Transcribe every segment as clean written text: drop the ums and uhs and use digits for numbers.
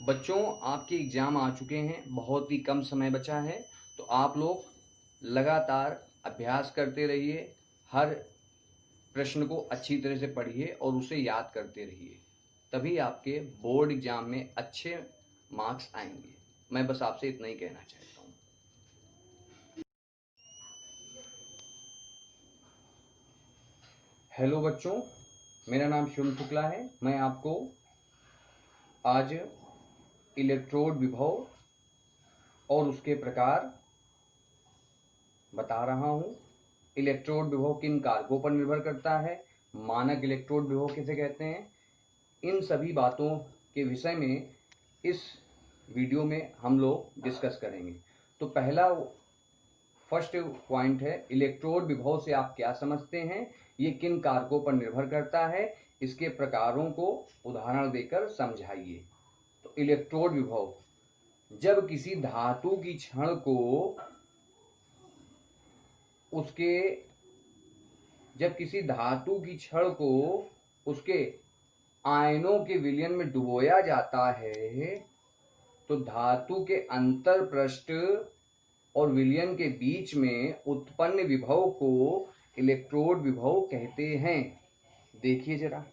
बच्चों, आपके एग्ज़ाम आ चुके हैं, बहुत ही कम समय बचा है, तो आप लोग लगातार अभ्यास करते रहिए। हर प्रश्न को अच्छी तरह से पढ़िए और उसे याद करते रहिए, तभी आपके बोर्ड एग्ज़ाम में अच्छे मार्क्स आएंगे। मैं बस आपसे इतना ही कहना चाहता हूँ। हेलो बच्चों, मेरा नाम शिवम शुक्ला है। मैं आपको आज इलेक्ट्रोड विभव और उसके प्रकार बता रहा हूँ। इलेक्ट्रोड विभव किन कारकों पर निर्भर करता है, मानक इलेक्ट्रोड विभव किसे कहते हैं, इन सभी बातों के विषय में इस वीडियो में हम लोग डिस्कस करेंगे। तो पहला फर्स्ट पॉइंट है, इलेक्ट्रोड विभव से आप क्या समझते हैं, ये किन कारकों पर निर्भर करता है, इसके प्रकारों को उदाहरण देकर समझाइए। तो इलेक्ट्रोड विभव, जब किसी धातु की छड़ को उसके आयनों के विलयन में डुबोया जाता है, तो धातु के अंतर पृष्ठ और विलयन के बीच में उत्पन्न विभव को इलेक्ट्रोड विभव कहते हैं। देखिए जरा,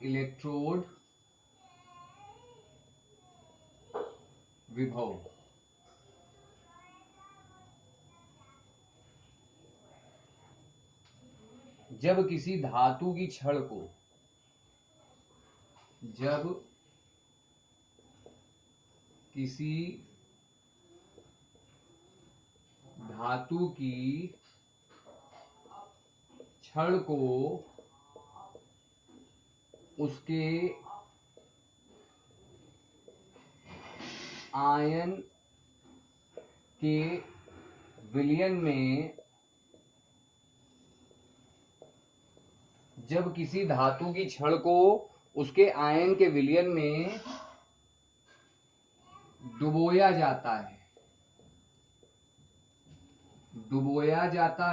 इलेक्ट्रोड विभव, जब किसी धातु की छड़ को उसके आयन के विलयन में जब किसी धातु की छड़ को उसके आयन के विलयन में डुबोया जाता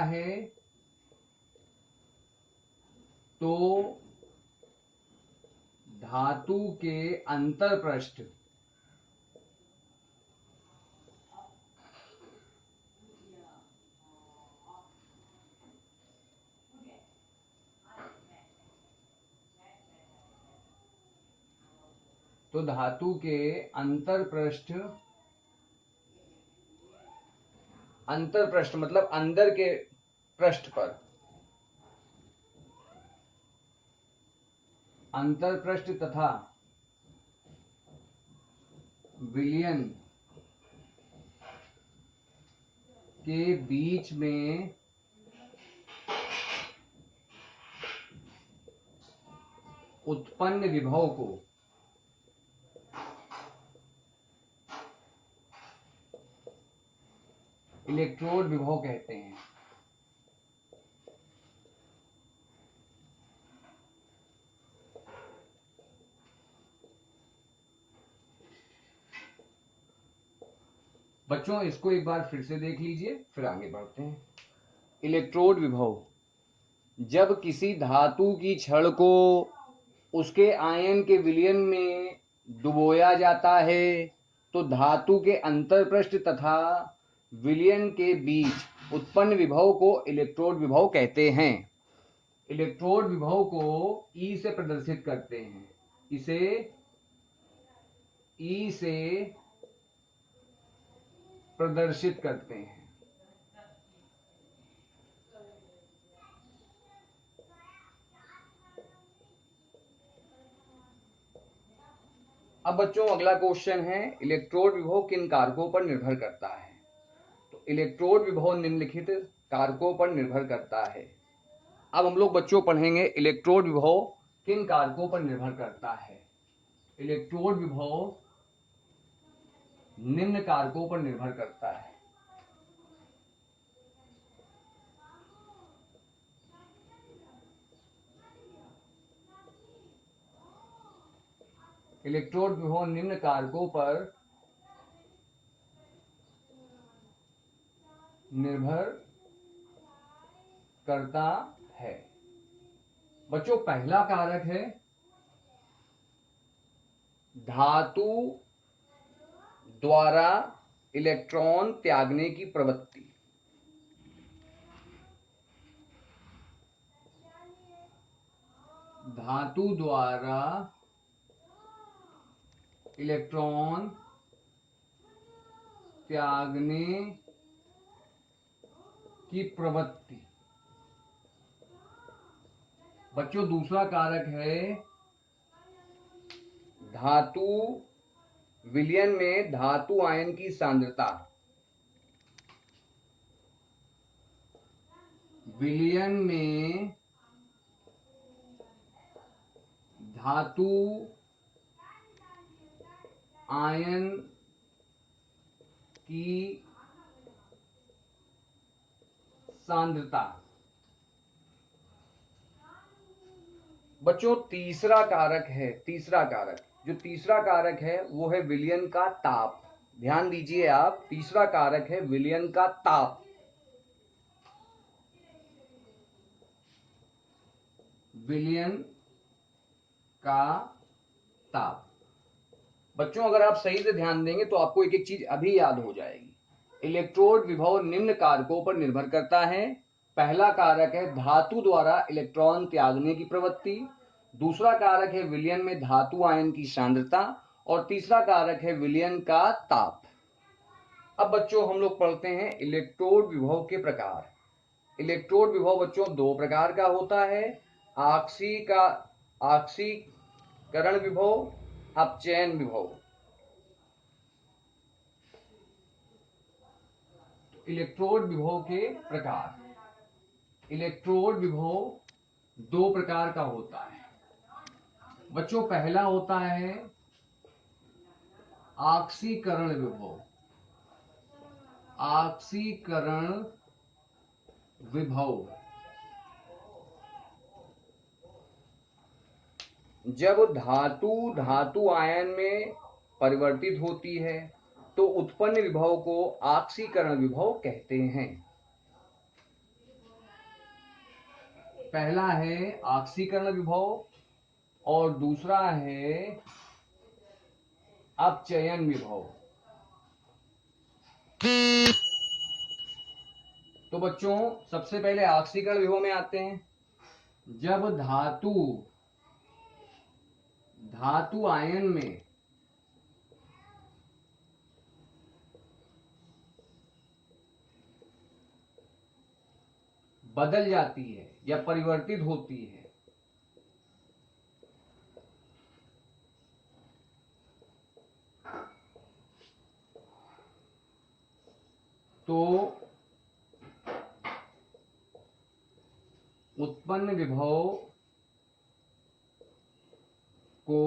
है तो धातु के अंतर पृष्ठ अंतर पृष्ठ मतलब अंदर के पृष्ठ पर, अंतर पृष्ठ तथा विलयन के बीच में उत्पन्न विभव को इलेक्ट्रोड विभव कहते हैं। बच्चों, इसको एक बार फिर से देख लीजिए, फिर आगे बढ़ते हैं। इलेक्ट्रोड विभव, जब किसी धातु की छड़ को उसके आयन के विलयन में डुबोया जाता है तो धातु के अंतरपृष्ठ तथा विलयन के बीच उत्पन्न विभव को इलेक्ट्रोड विभव कहते हैं। इलेक्ट्रोड विभव को ई से प्रदर्शित करते हैं, इसे ई से प्रदर्शित करते हैं। अब बच्चों, अगला क्वेश्चन है, इलेक्ट्रोड विभव किन कारकों पर निर्भर करता है। तो इलेक्ट्रोड विभव निम्नलिखित कारकों पर निर्भर करता है। अब हम लोग बच्चों पढ़ेंगे इलेक्ट्रोड विभव किन कारकों पर निर्भर करता है। इलेक्ट्रोड विभव निम्न कारकों पर निर्भर करता है। इलेक्ट्रोड विभव निम्न कारकों पर निर्भर करता है। बच्चों पहला कारक है धातु द्वारा इलेक्ट्रॉन त्यागने की प्रवृत्ति। धातु द्वारा इलेक्ट्रॉन त्यागने की प्रवृत्ति। बच्चों दूसरा कारक है धातु विलयन में धातु आयन की सांद्रता। विलयन में धातु आयन की सांद्रता। बच्चों तीसरा कारक है, जो तीसरा कारक है वो है विलयन का ताप। ध्यान दीजिए आप, तीसरा कारक है विलयन का ताप। विलयन का ताप। बच्चों अगर आप सही से ध्यान देंगे तो आपको एक एक चीज अभी याद हो जाएगी। इलेक्ट्रोड विभव निम्न कारकों पर निर्भर करता है। पहला कारक है धातु द्वारा इलेक्ट्रॉन त्यागने की प्रवृत्ति, दूसरा कारक है विलयन में धातु आयन की सांद्रता, और तीसरा कारक है विलयन का ताप। अब बच्चों हम लोग पढ़ते हैं इलेक्ट्रोड विभव के प्रकार। इलेक्ट्रोड विभव बच्चों दो प्रकार का होता है, आक्सीकरण विभव, अपचयन विभव। इलेक्ट्रोड विभव के प्रकार। इलेक्ट्रोड विभव दो प्रकार का होता है। बच्चों पहला होता है आक्सीकरण विभव। आक्सीकरण विभव जब धातु आयन में परिवर्तित होती है तो उत्पन्न विभव को आक्सीकरण विभव कहते हैं। पहला है आक्सीकरण विभव और दूसरा है अपचयन विभव। तो बच्चों सबसे पहले आक्सीकरण विभव में आते हैं। जब धातु आयन में बदल जाती है या परिवर्तित होती है तो उत्पन्न विभव को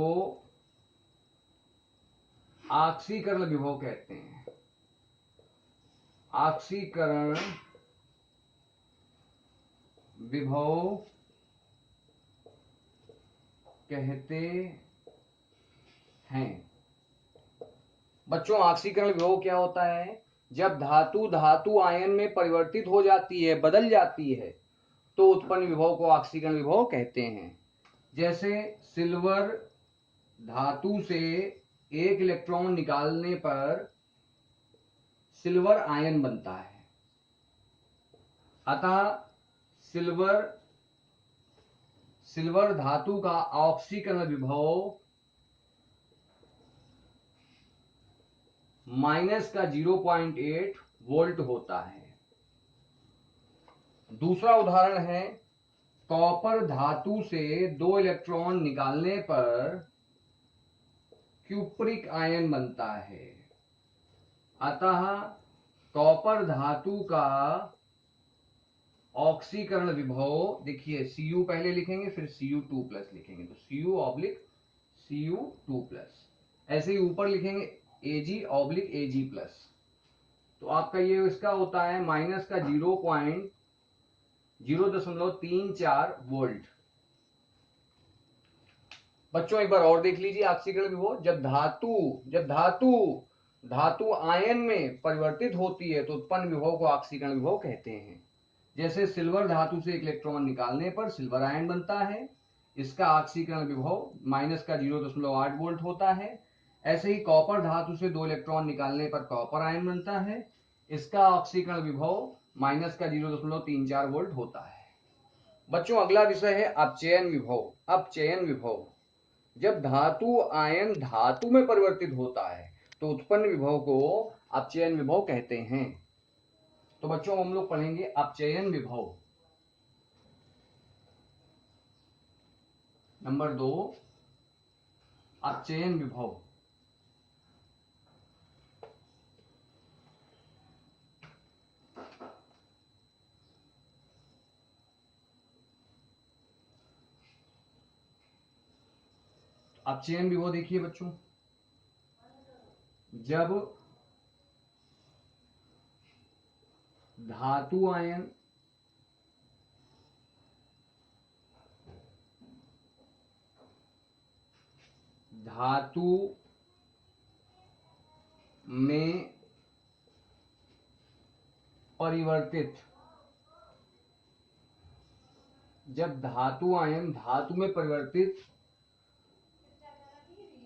आक्सीकरण विभव कहते हैं। आक्सीकरण विभव कहते हैं। बच्चों आक्सीकरण विभव क्या होता है? जब धातु आयन में परिवर्तित हो जाती है, बदल जाती है, तो उत्पन्न विभव को आक्सीकरण विभव कहते हैं। जैसे सिल्वर धातु से एक इलेक्ट्रॉन निकालने पर सिल्वर आयन बनता है। अतः सिल्वर धातु का ऑक्सीकरण विभव -0.8 वोल्ट होता है। दूसरा उदाहरण है कॉपर धातु से 2 इलेक्ट्रॉन निकालने पर क्यूप्रिक आयन बनता है। अतः कॉपर धातु का ऑक्सीकरण विभव, देखिए Cu पहले लिखेंगे फिर Cu2+ लिखेंगे, तो Cu-Cu2+, ऐसे ही ऊपर लिखेंगे Ag/Ag+, तो आपका ये इसका होता है -0.034 वोल्ट। बच्चों एक बार और देख लीजिए आक्सीकरण विभव। जब धातु आयन में परिवर्तित होती है तो उत्पन्न विभव को आक्सीकरण विभव कहते हैं। जैसे सिल्वर धातु से एक इलेक्ट्रॉन निकालने पर सिल्वर आयन बनता है, इसका ऑक्सीकरण विभव माइनस का 0.8 वोल्ट होता है। ऐसे ही कॉपर धातु से 2 इलेक्ट्रॉन निकालने पर कॉपर आयन बनता है, इसका ऑक्सीकरण विभव माइनस का 0.34 वोल्ट होता है। बच्चों अगला विषय है अपचयन विभव। अपचयन विभव, जब धातु आयन धातु में परिवर्तित होता है तो उत्पन्न विभव को अपचयन विभव कहते हैं। तो बच्चों हम लोग पढ़ेंगे अपचयन विभव। नंबर 2, अपचयन विभव। अपचयन विभव देखिए बच्चों, जब धातु आयन धातु में परिवर्तित, जब धातु आयन धातु में परिवर्तित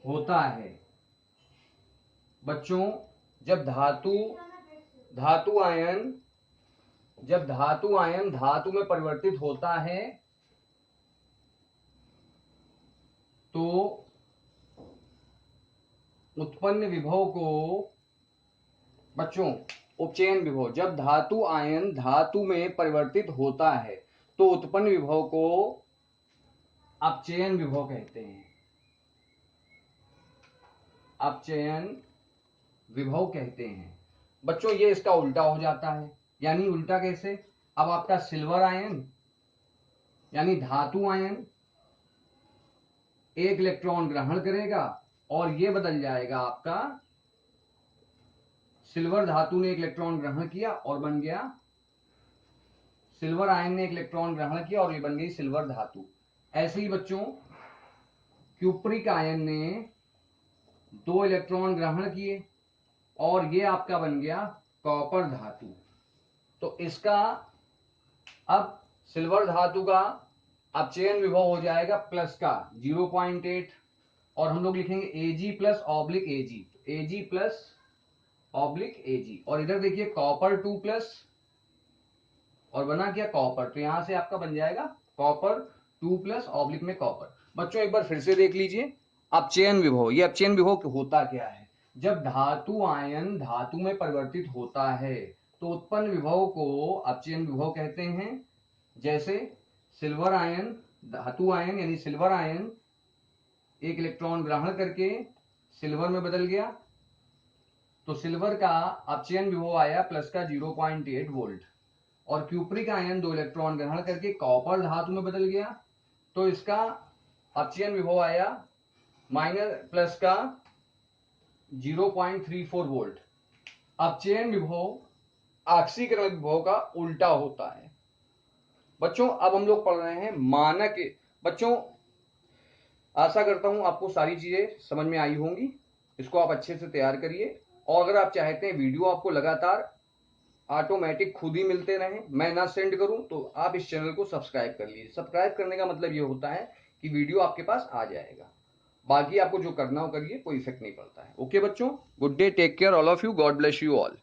होता है, बच्चों जब धातु आयन धातु में परिवर्तित होता है तो उत्पन्न विभव को, बच्चों उपचयन विभव, जब धातु आयन धातु में परिवर्तित होता है तो उत्पन्न विभव को अपचयन विभव कहते हैं। अपचयन विभव कहते हैं। बच्चों ये इसका उल्टा हो जाता है, यानी उल्टा कैसे? अब आपका सिल्वर आयन यानी धातु आयन एक इलेक्ट्रॉन ग्रहण करेगा और ये बदल जाएगा आपका, सिल्वर धातु ने एक इलेक्ट्रॉन ग्रहण किया और बन गया, सिल्वर आयन ने एक इलेक्ट्रॉन ग्रहण किया और ये बन गई सिल्वर धातु। ऐसे ही बच्चों क्यूप्रिक आयन ने 2 इलेक्ट्रॉन ग्रहण किए और ये आपका बन गया कॉपर धातु। तो इसका अब सिल्वर धातु का अपचयन विभव हो जाएगा प्लस का 0.8 और हम लोग लिखेंगे Ag plus oblique Ag, Ag plus oblique Ag। और इधर देखिए कॉपर 2 प्लस और बना क्या कॉपर, तो यहां से आपका बन जाएगा कॉपर 2 प्लस ऑब्लिक में कॉपर। बच्चों एक बार फिर से देख लीजिए अपचयन विभव। ये अपचयन विभव होता क्या है? जब धातु आयन धातु में परिवर्तित होता है तो उत्पन्न विभव को अपचयन विभव कहते हैं। जैसे सिल्वर आयन, धातु आयन यानी सिल्वर आयन एक इलेक्ट्रॉन ग्रहण करके सिल्वर में बदल गया तो सिल्वर का अपचयन विभव आया प्लस का 0.8 वोल्ट। और क्यूप्रिक आयन 2 इलेक्ट्रॉन ग्रहण करके कॉपर धातु में बदल गया तो इसका अपचयन विभव आया माइनस प्लस का 0.34 वोल्ट। अपचयन विभव ऑक्सीकरण विभव का उल्टा होता है। बच्चों अब हम लोग पढ़ रहे हैं मानक। बच्चों आशा करता हूं आपको सारी चीजें समझ में आई होंगी, इसको आप अच्छे से तैयार करिए। और अगर आप चाहते हैं वीडियो आपको लगातार ऑटोमेटिक खुद ही मिलते रहें, मैं ना सेंड करूं, तो आप इस चैनल को सब्सक्राइब कर लीजिए। सब्सक्राइब करने का मतलब ये होता है कि वीडियो आपके पास आ जाएगा, बाकी आपको जो करना हो करिए, कोई इफेक्ट नहीं पड़ता है। ओके बच्चों, good day, take care all of you, God bless you all.